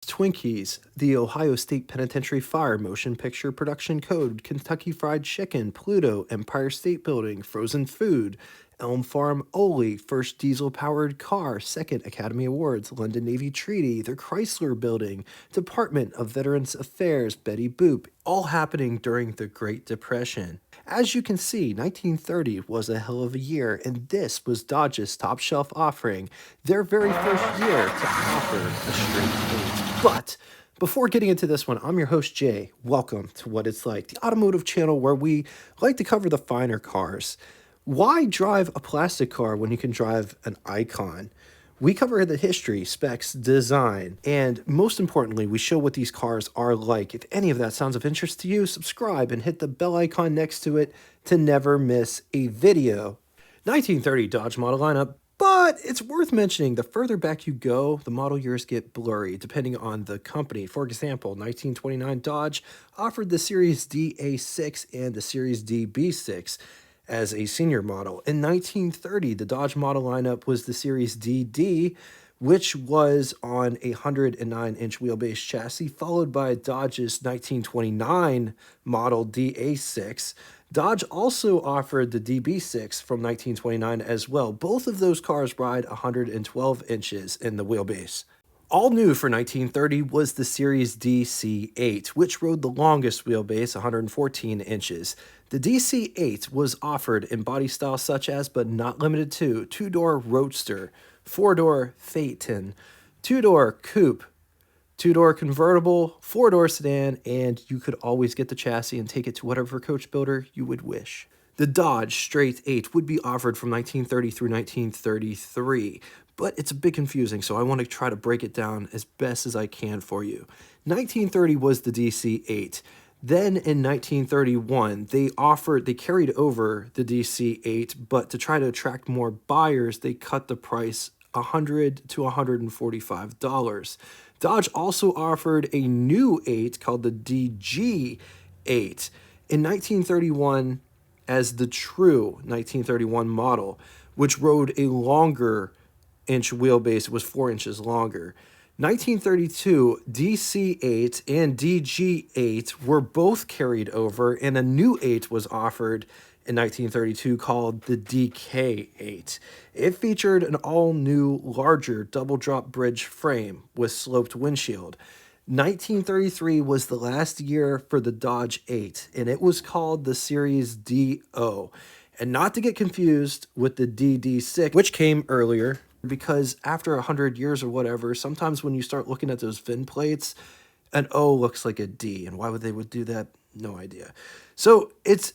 Twinkies, the Ohio State Penitentiary Fire Motion Picture Production Code, Kentucky Fried Chicken, Pluto, Empire State Building, Frozen Food, Elm Farm Oli, first diesel-powered car, second Academy Awards, London Navy Treaty, the Chrysler Building, Department of Veterans Affairs, Betty Boop, all happening during the Great Depression. As you can see, 1930 was a hell of a year, and this was Dodge's top shelf offering, their very first year to offer a straight 8. But before getting into this one, I'm your host, Jay. Welcome to What It's Like, the automotive channel where we like to cover the finer cars. Why drive a plastic car when you can drive an icon? We cover the history, specs, design, and most importantly, we show what these cars are like. If any of that sounds of interest to you, subscribe and hit the bell icon next to it to never miss a video. 1930 Dodge model lineup, but it's worth mentioning the further back you go, the model years get blurry depending on the company. For example, 1929 Dodge offered the Series DA6 and the Series DB6 as a senior model. In 1930, the Dodge model lineup was the Series DD, which was on a 109-inch wheelbase chassis, followed by Dodge's 1929 model DA6. Dodge also offered the DB6 from 1929 as well. Both of those cars ride 112 inches in the wheelbase. All new for 1930 was the Series DC8, which rode the longest wheelbase, 114 inches. The DC8 was offered in body styles such as, but not limited to, two-door Roadster, four-door Phaeton, two-door Coupe, two-door convertible, four-door sedan, and you could always get the chassis and take it to whatever coach builder you would wish. The Dodge Straight 8 would be offered from 1930 through 1933, but it's a bit confusing, so I want to try to break it down as best as I can for you. 1930 was the DC8. Then in 1931, they carried over the DC8, but to try to attract more buyers, they cut the price $100 to $145. Dodge also offered a new 8 called the DG8 in 1931 as the true 1931 model, which rode a longer inch wheelbase. It was 4 inches longer. 1932, DC8 and DG8 were both carried over, and a new 8 was offered in 1932 called the DK8. It featured an all-new, larger double-drop bridge frame with sloped windshield. 1933 was the last year for the Dodge 8, and it was called the Series DO. And not to get confused with the DD6, which came earlier, because after 100 years or whatever, sometimes when you start looking at those VIN plates, an O looks like a D, and why would they do that? No idea. So it's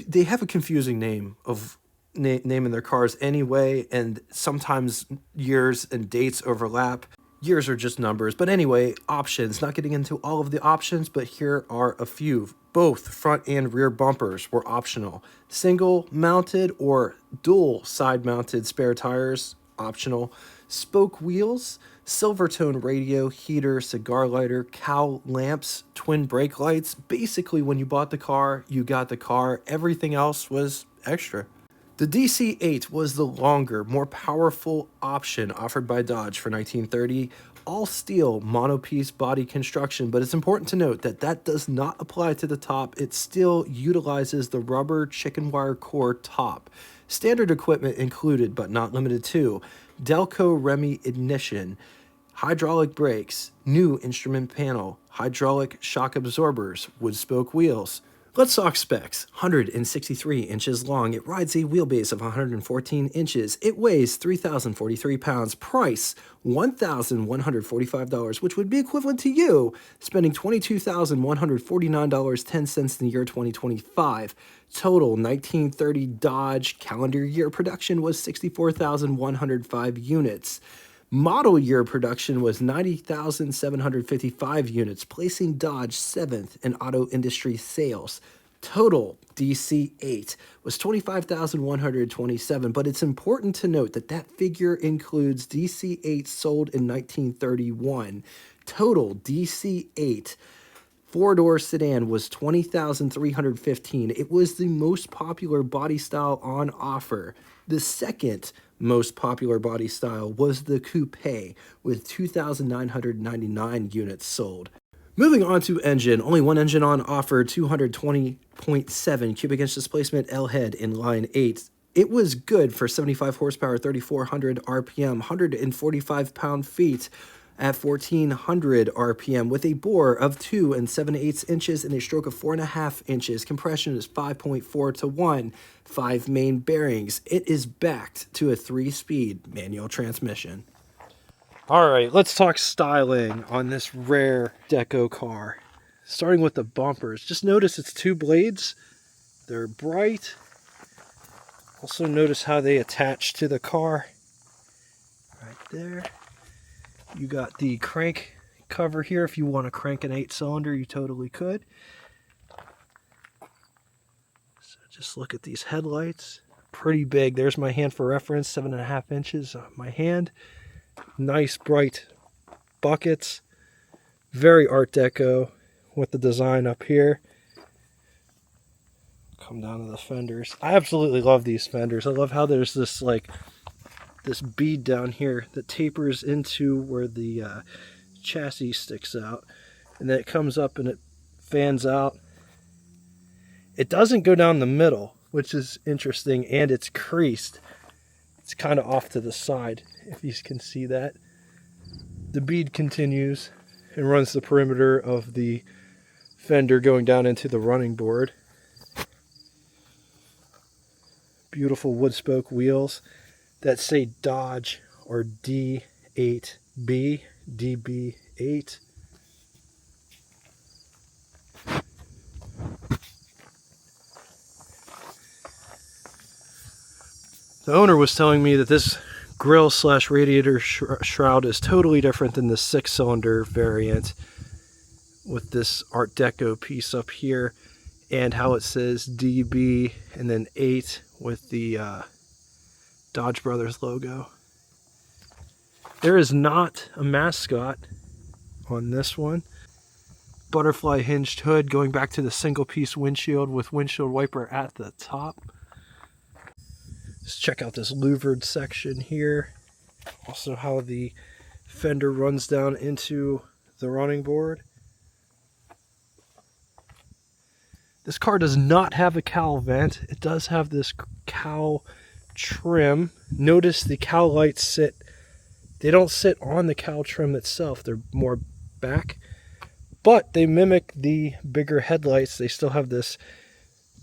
they have a confusing name of naming their cars anyway, and sometimes years and dates overlap. Years are just numbers, but anyway, options. Not getting into all of the options, but here are a few. Both front and rear bumpers were optional. Single mounted or dual side mounted spare tires, optional. Spoke wheels, Silvertone radio, heater, cigar lighter, cowl lamps, twin brake lights. Basically, when you bought the car, you got the car. Everything else was extra. The DC8 was the longer, more powerful option offered by Dodge for 1930. All steel monopiece body construction, but it's important to note that that does not apply to the top. It still utilizes the rubber chicken wire core top. Standard equipment included, but not limited to, Delco Remy ignition, hydraulic brakes, new instrument panel, hydraulic shock absorbers, wood spoke wheels. Let's talk specs. 163 inches long. It rides a wheelbase of 114 inches. It weighs 3,043 pounds. Price, $1,145, which would be equivalent to you spending $22,149.10 in the year 2025. Total 1930 Dodge calendar year production was 64,105 units. Model year production was 90,755 units, placing Dodge 7th in auto industry sales. Total DC8 was 25,127, but it's important to note that that figure includes DC8 sold in 1931. Total DC8 Four-door sedan was $20,315. It was the most popular body style on offer. The second most popular body style was the coupe with 2,999 units sold. Moving on to engine, only one engine on offer, 220.7 cubic inch displacement L head in line 8. It was good for 75 horsepower, 3,400 RPM, 145 pound-feet at 1,400 RPM with a bore of 2 7/8 inches and a stroke of 4.5 inches. Compression is 5.4 to 1, 5 main bearings. It is backed to a 3-speed manual transmission. All right, let's talk styling on this rare deco car. Starting with the bumpers. Just notice it's 2 blades. They're bright. Also notice how they attach to the car. Right there. You got the crank cover here. If you want to crank an 8-cylinder, you totally could. So just look at these headlights. Pretty big. There's my hand for reference, 7.5 inches on my hand. Nice bright buckets. Very Art Deco with the design up here. Come down to the fenders. I absolutely love these fenders. I love how there's this this bead down here that tapers into where the chassis sticks out, and then it comes up and it fans out. It doesn't go down the middle, which is interesting, and it's creased. It's kind of off to the side, if you can see that. The bead continues and runs the perimeter of the fender going down into the running board. Beautiful wood spoke wheels that say Dodge or D8B, DB8. The owner was telling me that this grille slash radiator shroud is totally different than the 6-cylinder variant with this Art Deco piece up here, and how it says DB and then 8 with the Dodge Brothers logo. There is not a mascot on this one. Butterfly hinged hood going back to the single piece windshield with windshield wiper at the top. Let's check out this louvered section here. Also how the fender runs down into the running board. This car does not have a cowl vent. It does have this cowl trim. Notice the cowl lights sit, they don't sit on the cowl trim itself. They're more back, but they mimic the bigger headlights. They still have this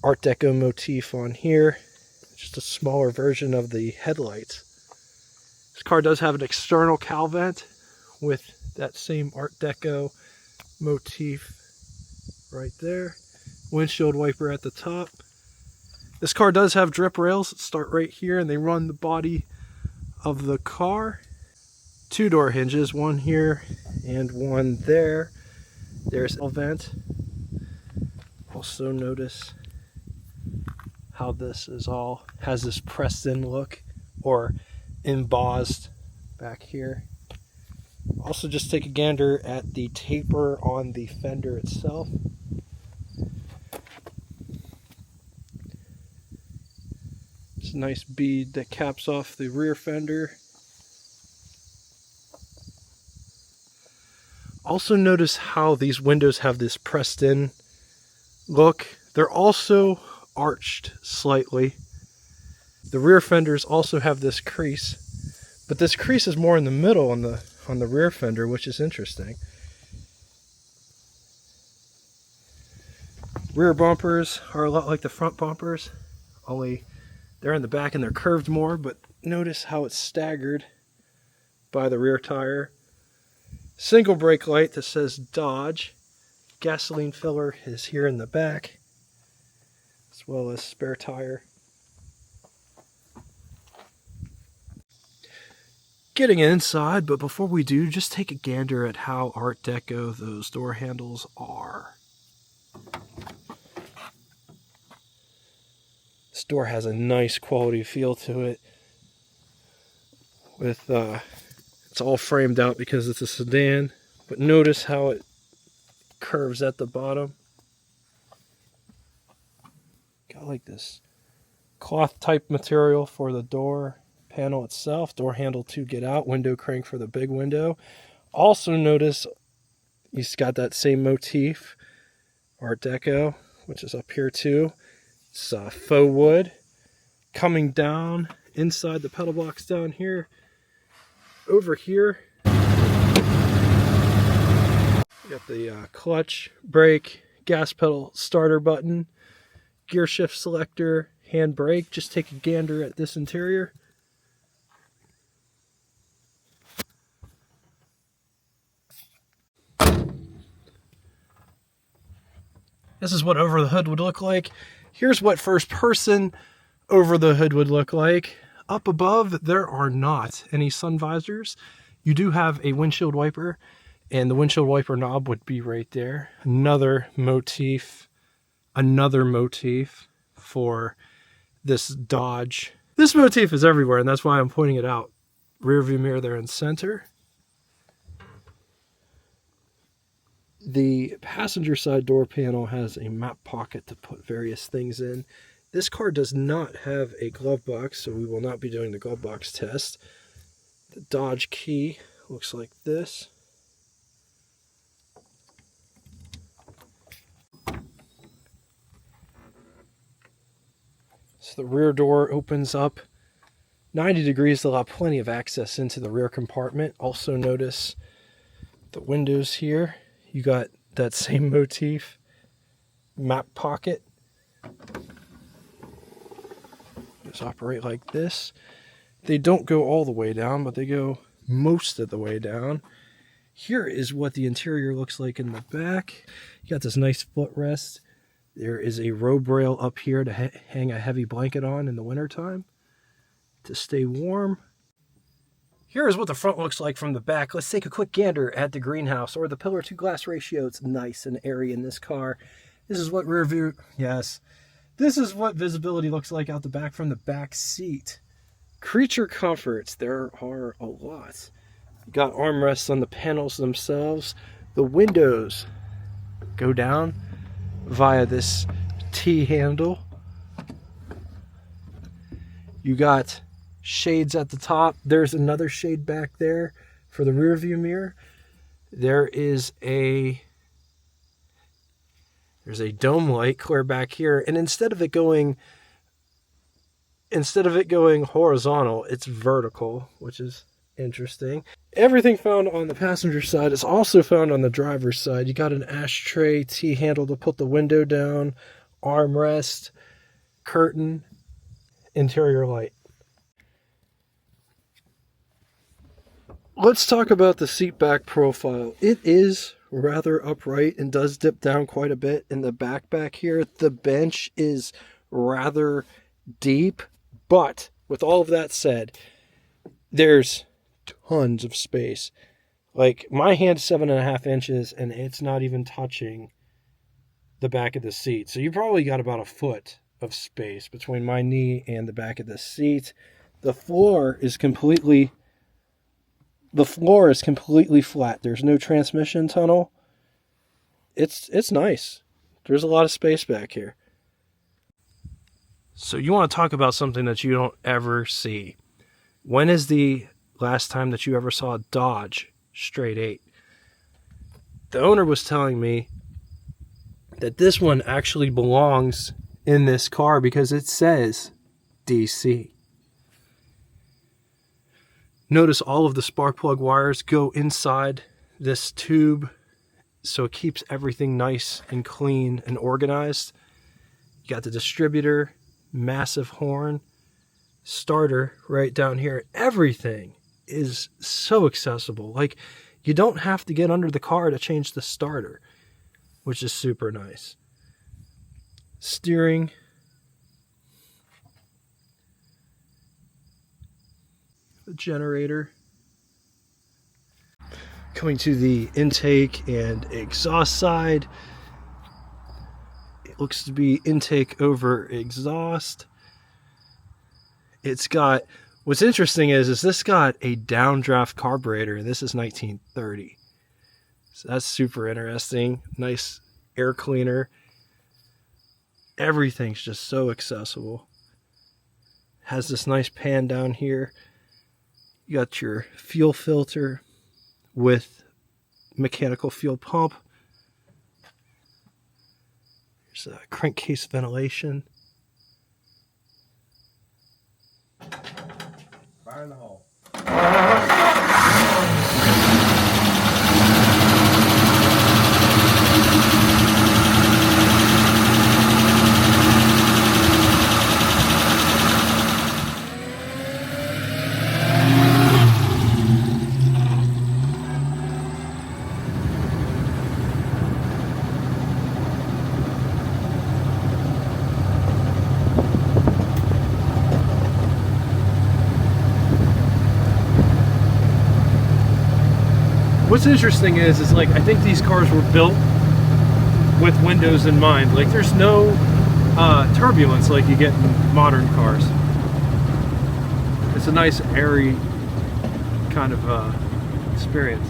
Art Deco motif on here. Just a smaller version of the headlights. This car does have an external cowl vent with that same Art Deco motif right there. Windshield wiper at the top. This car does have drip rails that start right here and they run the body of the car. 2-door hinges, one here and one there. There's a vent. Also notice how this is all has this pressed in look or embossed back here. Also just take a gander at the taper on the fender itself. It's a nice bead that caps off the rear fender. Also notice how these windows have this pressed in look. They're also arched slightly. The rear fenders also have this crease, but this crease is more in the middle on the rear fender, which is interesting. Rear bumpers are a lot like the front bumpers, only they're in the back and they're curved more, but notice how it's staggered by the rear tire. Single brake light that says Dodge. Gasoline filler is here in the back, as well as spare tire. Getting inside, but before we do, just take a gander at how Art Deco those door handles are. This door has a nice quality feel to it. With it's all framed out because it's a sedan, but notice how it curves at the bottom. Got like this cloth type material for the door panel itself, door handle to get out, window crank for the big window. Also notice he's got that same motif, Art Deco, which is up here too. It's faux wood coming down inside the pedal box down here. Over here, you got the clutch, brake, gas pedal, starter button, gear shift selector, hand brake. Just take a gander at this interior. This is what over the hood would look like. Here's what first person over the hood would look like. Up above, there are not any sun visors. You do have a windshield wiper, and the windshield wiper knob would be right there. Another motif for this Dodge. This motif is everywhere, and that's why I'm pointing it out. Rear view mirror there in center. The passenger side door panel has a map pocket to put various things in. This car does not have a glove box, so we will not be doing the glove box test. The Dodge key looks like this. So the rear door opens up 90 degrees to allow plenty of access into the rear compartment. Also notice the windows here. You got that same motif, map pocket. Just operate like this. They don't go all the way down, but they go most of the way down. Here is what the interior looks like in the back. You got this nice footrest. There is a robe rail up here to hang a heavy blanket on in the wintertime to stay warm. Here is what the front looks like from the back. Let's take a quick gander at the greenhouse or the pillar to glass ratio. It's nice and airy in this car. This is what rear view, yes. This is what visibility looks like out the back from the back seat. Creature comforts, there are a lot. You got armrests on the panels themselves. The windows go down via this T handle. You got shades at the top. There's another shade back there for the rear view mirror. There's a dome light clear back here, and instead of it going horizontal, it's vertical, which is interesting. Everything found on the passenger side is also found on the driver's side. You got an ashtray, T handle to put the window down, armrest, curtain, interior light. Let's talk about the seat back profile. It is rather upright and does dip down quite a bit in the back here. The bench is rather deep, but with all of that said, there's tons of space. Like, my hand's 7.5 inches and it's not even touching the back of the seat. So you probably got about a foot of space between my knee and the back of the seat. The floor is completely flat. There's no transmission tunnel. It's nice. There's a lot of space back here. So you want to talk about something that you don't ever see. When is the last time that you ever saw a Dodge straight 8? The owner was telling me that this one actually belongs in this car because it says DC. Notice all of the spark plug wires go inside this tube, so it keeps everything nice and clean and organized. You got the distributor, massive horn, starter right down here. Everything is so accessible. Like, you don't have to get under the car to change the starter, which is super nice. Steering. The generator. Coming to the intake and exhaust side. It looks to be intake over exhaust. It's got, what's interesting is this got a downdraft carburetor, and this is 1930. So that's super interesting. Nice air cleaner. Everything's just so accessible. Has this nice pan down here. You got your fuel filter with mechanical fuel pump. There's a crankcase ventilation. Fire in the hole. What's interesting is like I think these cars were built with windows in mind. Like there's no turbulence like you get in modern cars. It's a nice airy kind of experience.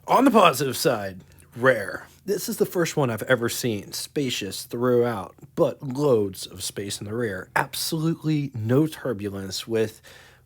On the positive side, rare. This is the first one I've ever seen. Spacious throughout, but loads of space in the rear. Absolutely no turbulence with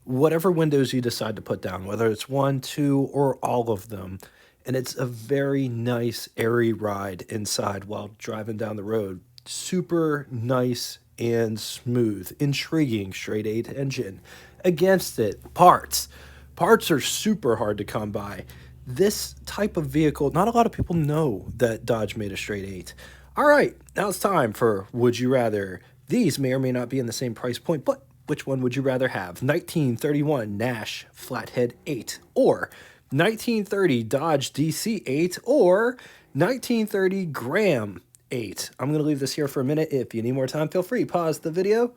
whatever windows you decide to put down, whether it's one, two, or all of them. And it's a very nice, airy ride inside while driving down the road. Super nice and smooth. Intriguing straight 8 engine. Against it, parts. Parts are super hard to come by. This type of vehicle, not a lot of people know that Dodge made a straight 8. All right, now it's time for Would You Rather. These may or may not be in the same price point, but which one would you rather have? 1931 Nash Flathead 8 or 1930 Dodge DC8 or 1930 Graham 8. I'm going to leave this here for a minute. If you need more time, feel free, pause the video.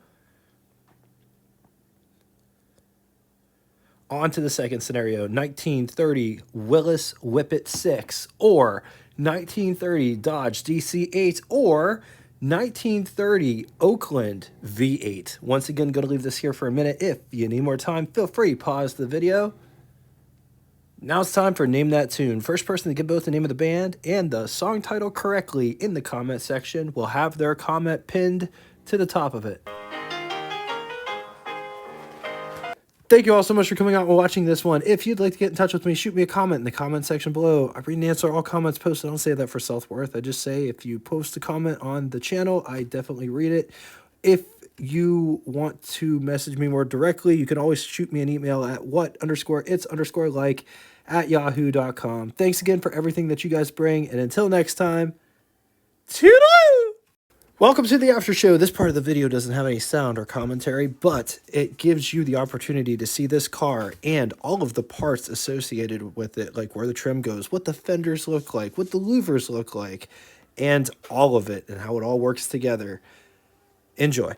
On to the second scenario, 1930 Willis Whippet 6 or 1930 Dodge DC8 or 1930 Oakland V8. Once again, going to leave this here for a minute. If you need more time, feel free, pause the video. Now it's time for Name That Tune. First person to get both the name of the band and the song title correctly in the comment section will have their comment pinned to the top of it. Thank you all so much for coming out and watching this one. If you'd like to get in touch with me, shoot me a comment in the comment section below. I read and answer all comments posted. I don't say that for self-worth. I just say if you post a comment on the channel, I definitely read it. If you want to message me more directly, you can always shoot me an email at what_its_like@yahoo.com. Thanks again for everything that you guys bring. And until next time, toodaloo! Welcome to the after show. This part of the video doesn't have any sound or commentary, but it gives you the opportunity to see this car and all of the parts associated with it, like where the trim goes, what the fenders look like, what the louvers look like, and all of it and how it all works together. Enjoy.